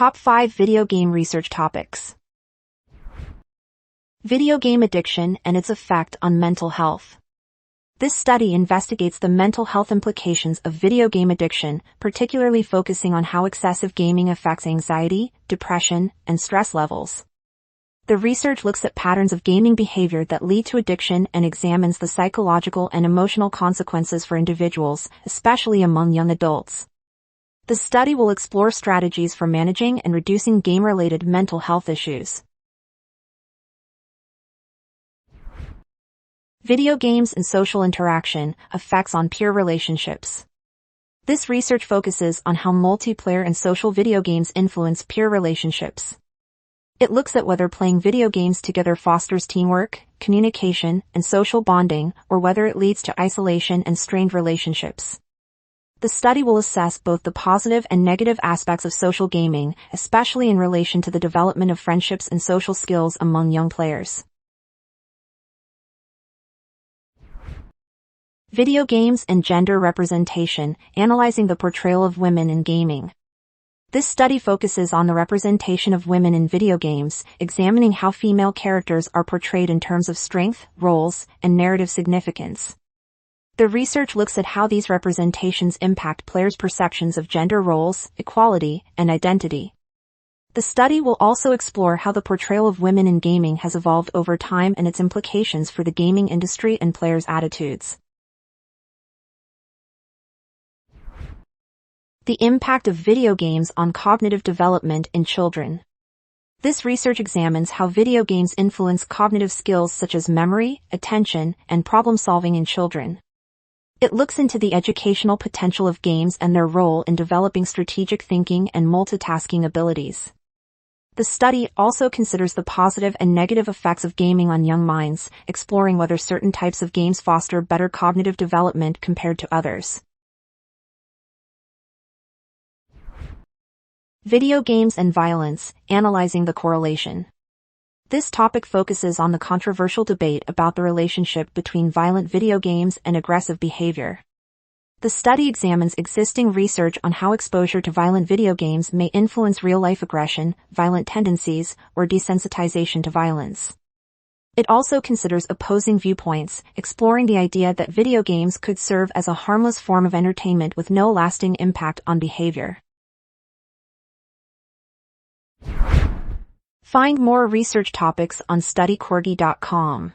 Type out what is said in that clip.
Top 5 Video Game Research Topics. Video game addiction and its effect on mental health. This study investigates the mental health implications of video game addiction, particularly focusing on how excessive gaming affects anxiety, depression, and stress levels. The research looks at patterns of gaming behavior that lead to addiction and examines the psychological and emotional consequences for individuals, especially among young adults. The study will explore strategies for managing and reducing game-related mental health issues. Video games and social interaction, effects on peer relationships. This research focuses on how multiplayer and social video games influence peer relationships. It looks at whether playing video games together fosters teamwork, communication, and social bonding, or whether it leads to isolation and strained relationships. The study will assess both the positive and negative aspects of social gaming, especially in relation to the development of friendships and social skills among young players. Video games and gender representation, analyzing the portrayal of women in gaming. This study focuses on the representation of women in video games, examining how female characters are portrayed in terms of strength, roles, and narrative significance. The research looks at how these representations impact players' perceptions of gender roles, equality, and identity. The study will also explore how the portrayal of women in gaming has evolved over time and its implications for the gaming industry and players' attitudes. The impact of video games on cognitive development in children. This research examines how video games influence cognitive skills such as memory, attention, and problem-solving in children. It looks into the educational potential of games and their role in developing strategic thinking and multitasking abilities. The study also considers the positive and negative effects of gaming on young minds, exploring whether certain types of games foster better cognitive development compared to others. Video games and violence, analyzing the correlation. This topic focuses on the controversial debate about the relationship between violent video games and aggressive behavior. The study examines existing research on how exposure to violent video games may influence real-life aggression, violent tendencies, or desensitization to violence. It also considers opposing viewpoints, exploring the idea that video games could serve as a harmless form of entertainment with no lasting impact on behavior. Find more research topics on studycorgi.com.